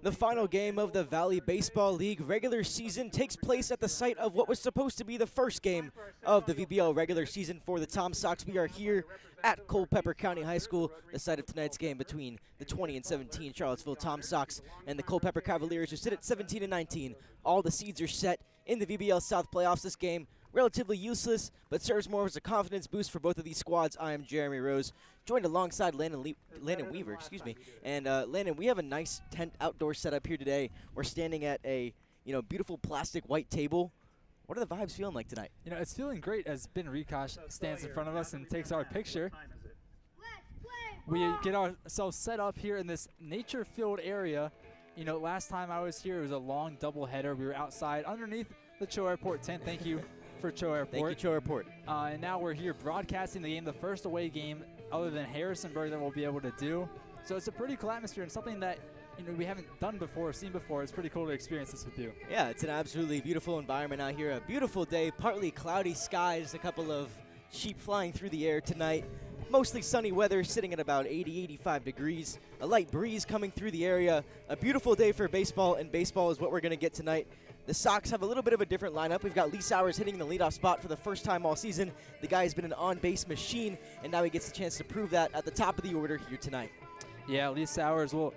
The final game of the Valley Baseball League regular season takes place at the site of what was supposed to be the first game of the VBL regular season for the Tom Sox. We are here at Culpeper County High School, the site of tonight's game between the 20 and 17 Charlottesville Tom Sox and the Culpeper Cavaliers, who sit at 17 and 19. All the seeds are set in the VBL South playoffs. This game relatively useless, but serves more as a confidence boost for both of these squads. I am Jeremy Rose, joined alongside Landon Weaver, And Landon, we have a nice tent outdoor setup here today. We're standing at a beautiful plastic white table. What are the vibes feeling like tonight? It's feeling great as Ben Rikosh stands in front of us and takes our picture. We get ourselves set up here in this nature-filled area. Last time I was here, it was a long doubleheader. We were outside underneath the Cho Airport tent. Thank you for Cho Airport. Thank you, Cho Airport. And now we're here broadcasting the game, the first away game other than Harrisonburg that we'll be able to do. So it's a pretty cool atmosphere and something that we haven't done before, seen before. It's pretty cool to experience this with you. Yeah, it's an absolutely beautiful environment out here. A beautiful day, partly cloudy skies, a couple of sheep flying through the air tonight. Mostly sunny weather, sitting at about 80, 85 degrees. A light breeze coming through the area. A beautiful day for baseball, and baseball is what we're going to get tonight. The Sox have a little bit of a different lineup. We've got Lee Sowers hitting the leadoff spot for the first time all season. The guy has been an on-base machine, and now he gets the chance to prove that at the top of the order here tonight. Yeah, Lee Sowers, well,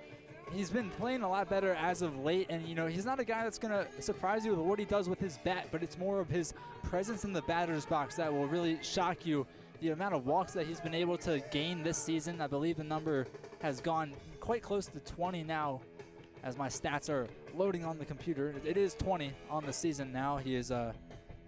he's been playing a lot better as of late, and he's not a guy that's going to surprise you with what he does with his bat, but it's more of his presence in the batter's box that will really shock you. The amount of walks that he's been able to gain this season, I believe the number has gone quite close to 20 now, as my stats are loading on the computer. It is 20 on the season now. He is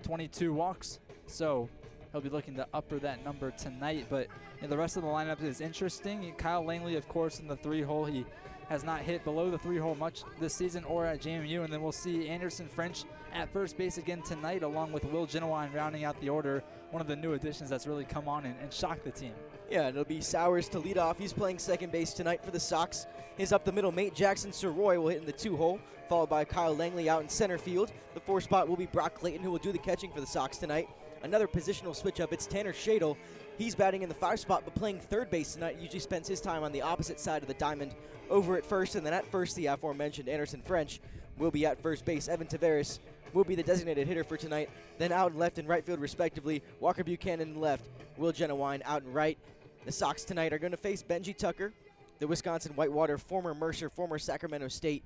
22 walks, so he'll be looking to upper that number tonight. But the rest of the lineup is interesting. Kyle Langley, of course, in the 3-hole. He has not hit below the 3-hole much this season or at JMU. And then we'll see Anderson French at first base again tonight, along with Will Genowine rounding out the order. One of the new additions that's really come on and shocked the team. Yeah, it'll be Sowers to lead off. He's playing second base tonight for the Sox. His up the middle mate, Jackson Soroy, will hit in the 2-hole, followed by Kyle Langley out in center field. The 4 spot will be Brock Clayton, who will do the catching for the Sox tonight. Another positional switch up, it's Tanner Shadle. He's batting in the 5 spot, but playing third base tonight. Usually spends his time on the opposite side of the diamond, over at first, and then at first, the aforementioned Anderson French will be at first base. Evan Taveras will be the designated hitter for tonight. Then out in left and right field, respectively, Walker Buchanan in left, Will Genowine out in right. The Sox tonight are going to face Benji Tucker, the Wisconsin Whitewater, former Mercer, former Sacramento State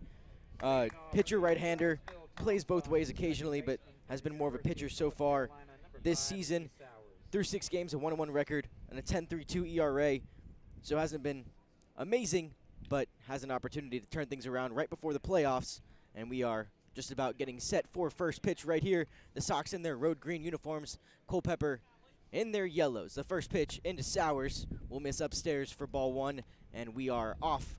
pitcher, right-hander, plays both ways occasionally, but has been more of a pitcher so far this season. Through 6 games, a 1-1 record and a 10.32 ERA, so hasn't been amazing, but has an opportunity to turn things around right before the playoffs, and we are just about getting set for first pitch right here. The Sox in their road green uniforms, Culpeper in their yellows. The first pitch into Sowers will miss upstairs for ball 1, and we are off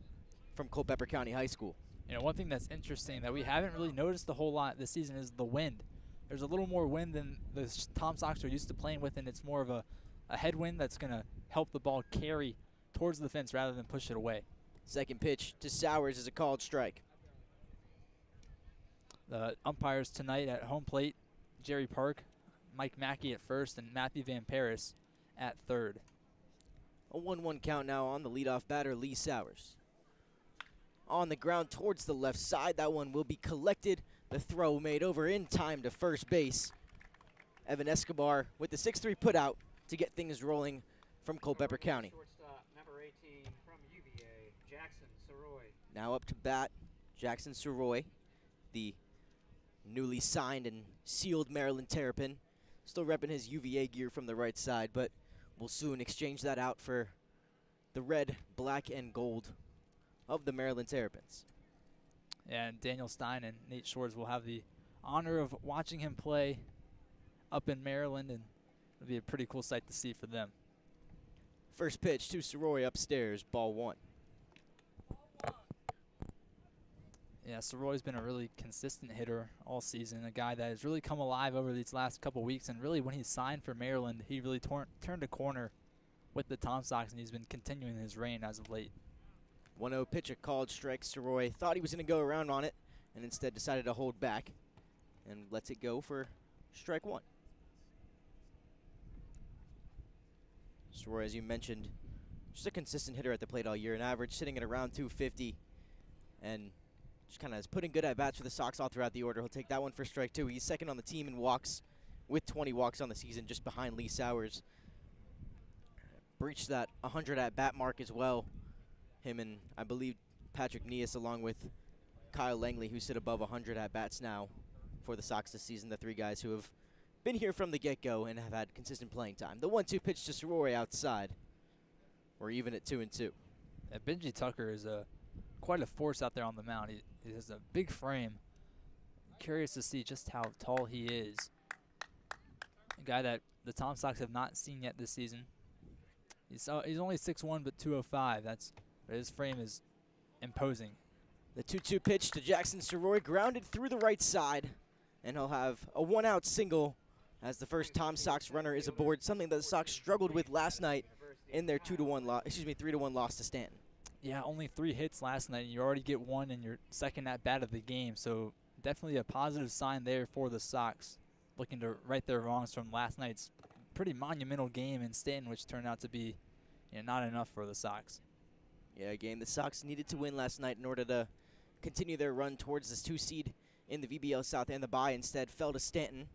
from Culpeper County High School. One thing that's interesting that we haven't really noticed a whole lot this season is the wind. There's a little more wind than the Tom Sox are used to playing with, and it's more of a headwind that's going to help the ball carry towards the fence rather than push it away. Second pitch to Sowers is a called strike. The umpires tonight at home plate, Jerry Park, Mike Mackey at first, and Matthew Van Paris at third. A 1-1 count now on the leadoff batter, Lee Sowers. On the ground towards the left side, that one will be collected. The throw made over in time to first base. Evan Escobar with the 6-3 put out to get things rolling from Culpeper County. Number 18 from UVA, Jackson Soroy. Now up to bat, Jackson Soroy, the newly signed and sealed Maryland Terrapin. Still repping his UVA gear from the right side, but will soon exchange that out for the red, black, and gold of the Maryland Terrapins. And Daniel Stein and Nate Shores will have the honor of watching him play up in Maryland, and it'll be a pretty cool sight to see for them. First pitch to Soroy upstairs, ball 1. Yeah, Soroy's been a really consistent hitter all season, a guy that has really come alive over these last couple weeks, and really when he signed for Maryland, he really turned a corner with the Tom Sox, and he's been continuing his reign as of late. 1-0 pitch, a called strike. Soroy thought he was going to go around on it and instead decided to hold back and lets it go for strike 1. Soroy, as you mentioned, just a consistent hitter at the plate all year, an average sitting at around 250. and just kind of is putting good at-bats for the Sox all throughout the order. He'll take that one for strike two. He's second on the team in walks with 20 walks on the season, just behind Lee Sowers. Breached that 100 at-bat mark as well. Him and, I believe, Patrick Neas, along with Kyle Langley, who sit above 100 at-bats now for the Sox this season, the three guys who have been here from the get-go and have had consistent playing time. The 1-2 pitch to Soroy outside. We're even at 2-2. Yeah, Benji Tucker is quite a force out there on the mound. He has a big frame. Curious to see just how tall he is. A guy that the Tom Sox have not seen yet this season. He's only 6'1", but 205. His frame is imposing. The 2-2 pitch to Jackson Soroy, grounded through the right side, and he'll have a one-out single as the first Tom Sox runner is aboard, something that the Sox struggled with last night in their 3-1 loss to Stanton. Yeah, only 3 hits last night, and you already get one in your second at-bat of the game, so definitely a positive sign there for the Sox, looking to right their wrongs from last night's pretty monumental game in Stanton, which turned out to be not enough for the Sox. Yeah, a game the Sox needed to win last night in order to continue their run towards this 2 seed in the VBL South, and the bye instead fell to Stanton.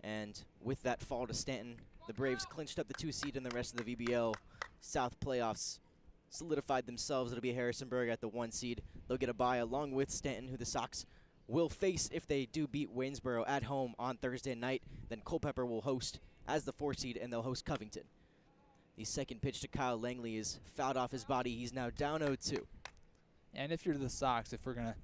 And with that fall to Stanton, the Braves clinched up the 2 seed, and the rest of the VBL South playoffs solidified themselves. It'll be Harrisonburg at the 1 seed. They'll get a bye along with Stanton, who the Sox will face if they do beat Waynesboro at home on Thursday night. Then Culpeper will host as the 4 seed, and they'll host Covington. The second pitch to Kyle Langley is fouled off his body. He's now down 0-2. And if you're the Sox, if we're going to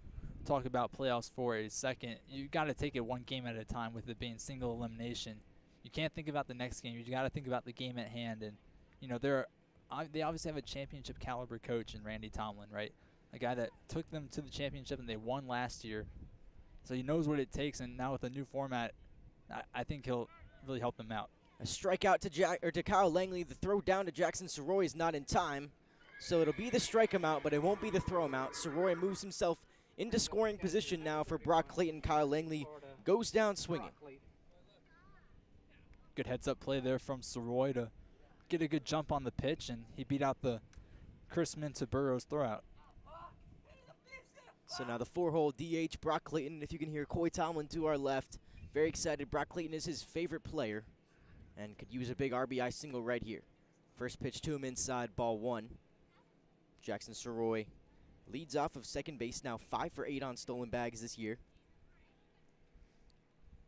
talk about playoffs for a second, you got to take it one game at a time with it being single elimination. You can't think about the next game. You got to think about the game at hand. And, they obviously have a championship caliber coach in Randy Tomlin, right? A guy that took them to the championship and they won last year. So he knows what it takes. And now with the new format, I think he'll really help them out. A strikeout to Kyle Langley. The throw down to Jackson Soroy is not in time. So it'll be the strike him out, but it won't be the throw him out. Soroy moves himself into scoring position now for Brock Clayton. Kyle Langley goes down swinging. Good heads-up play there from Soroy to get a good jump on the pitch, and he beat out the Chris Minta Burrows throwout. So now the 4-hole DH, Brock Clayton. If you can hear Coy Tomlin to our left, very excited. Brock Clayton is his favorite player and could use a big RBI single right here. First pitch to him inside, ball 1. Jackson Soroy leads off of second base, now 5 for 8 on stolen bags this year.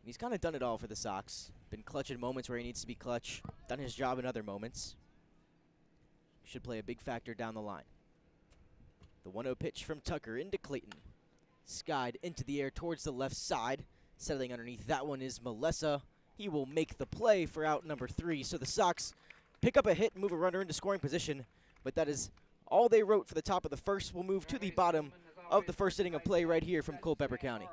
He's kind of done it all for the Sox. Been clutch in moments where he needs to be clutch. Done his job in other moments. Should play a big factor down the line. The 1-0 pitch from Tucker into Clayton. Skied into the air towards the left side. Settling underneath that one is Melessa. He will make the play for out number 3. So the Sox pick up a hit and move a runner into scoring position. But that is all they wrote for the top of the first. We'll move to the bottom of the first inning of play right here from Culpeper County.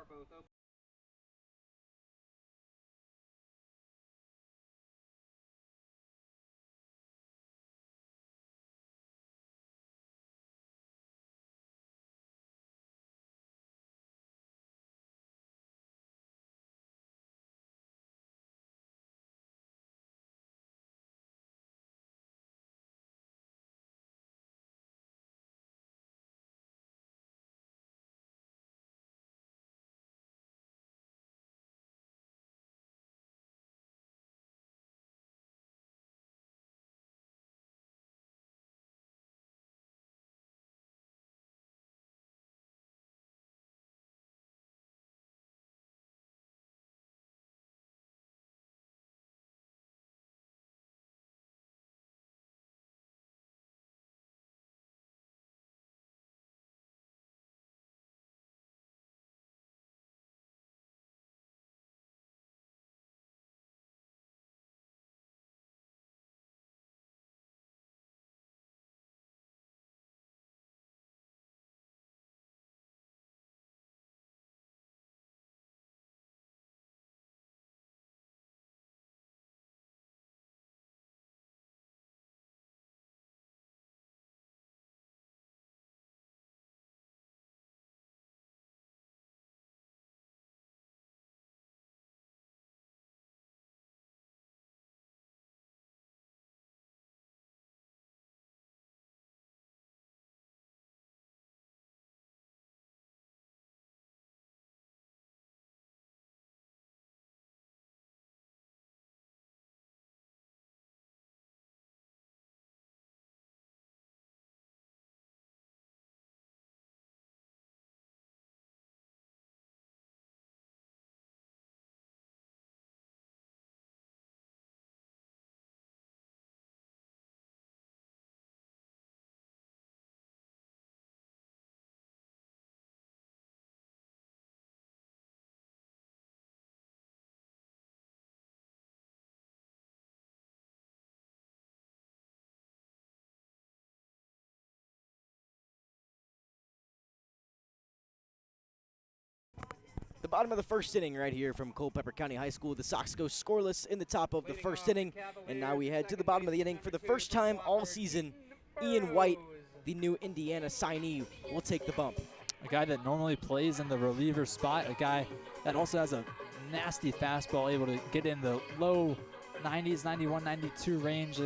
The bottom of the first inning right here from Culpeper County High School. The Sox go scoreless in the top of the first inning. And now we head to the bottom of the inning for the first time all season. Ian White, the new Indiana signee, will take the bump. A guy that normally plays in the reliever spot, a guy that also has a nasty fastball, able to get in the low 90s, 91, 92 range.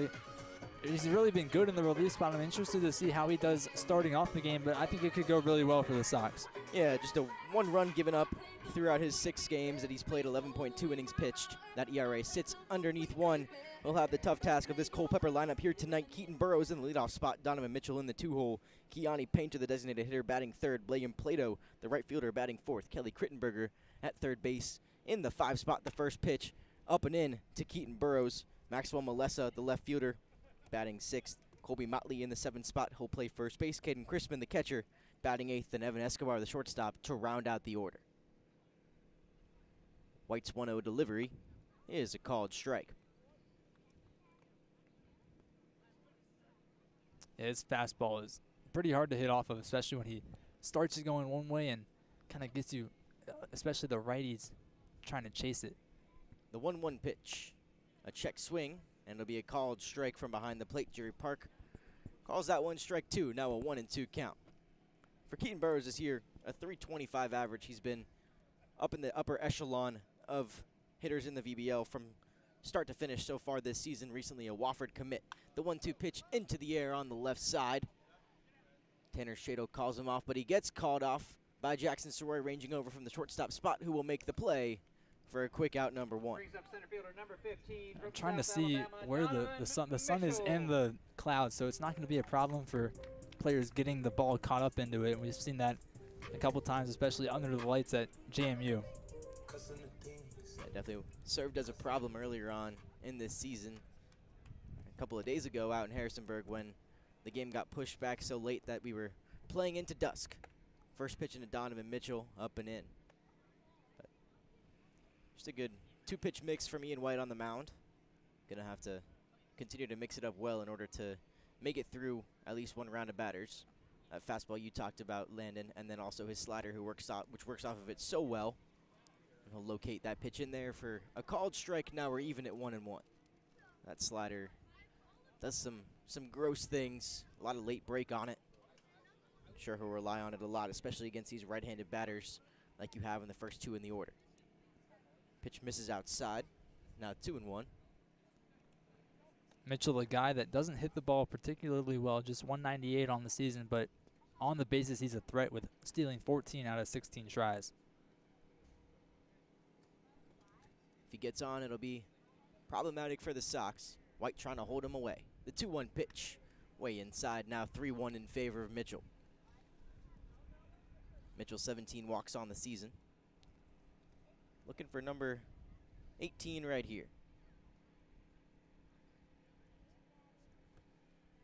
He's really been good in the relief spot. I'm interested to see how he does starting off the game, but I think it could go really well for the Sox. Yeah, just a 1 run given up throughout his 6 games that he's played, 11.2 innings pitched. That ERA sits underneath 1. We'll have the tough task of this Culpeper lineup here tonight. Keaton Burrows in the leadoff spot, Donovan Mitchell in the 2-hole, Keani Painter, the designated hitter, batting 3rd, William Plato, the right fielder, batting 4th, Kelly Crittenberger at 3rd base. In the 5 spot, the first pitch, up and in to Keaton Burrows. Maxwell Melessa, the left fielder, batting 6th. Colby Motley in the 7th spot. He'll play first base. Caden Crispin, the catcher, batting 8th. And Evan Escobar, the shortstop, to round out the order. White's 1-0 delivery is a called strike. Yeah, his fastball is pretty hard to hit off of, especially when he starts it going one way and kind of gets you, especially the righties, trying to chase it. The 1-1 pitch. A check swing. And it'll be a called strike from behind the plate. Jerry Park calls that one strike 2. Now a 1-2 count. For Keaton Burrows this year, a .325 average. He's been up in the upper echelon of hitters in the VBL from start to finish so far this season. Recently a Wofford commit. The 1-2 pitch into the air on the left side. Tanner Shado calls him off, but he gets called off by Jackson Soroy, ranging over from the shortstop spot, who will make the play for a quick out number 1. I'm trying to see where the sun is in the clouds, so it's not going to be a problem for players getting the ball caught up into it. We've seen that a couple times, especially under the lights at JMU. That definitely served as a problem earlier on in this season. A couple of days ago out in Harrisonburg when the game got pushed back so late that we were playing into dusk. First pitch into Donovan Mitchell, up and in. Just a good 2-pitch mix from Ian White on the mound. Gonna have to continue to mix it up well in order to make it through at least 1 round of batters. That fastball you talked about, Landon, and then also his slider, which works off of it so well. And he'll locate that pitch in there for a called strike. Now we're even at 1-1. That slider does some gross things. A lot of late break on it. I'm sure he'll rely on it a lot, especially against these right-handed batters like you have in the first 2 in the order. Pitch misses outside. Now 2-1. Mitchell, a guy that doesn't hit the ball particularly well, just 198 on the season, but on the bases he's a threat with stealing 14 out of 16 tries. If he gets on, it'll be problematic for the Sox. White trying to hold him away. The 2-1 pitch way inside. Now 3-1 in favor of Mitchell. Mitchell 17 walks on the season. Looking for number 18 right here.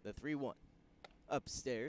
The 3-1 upstairs.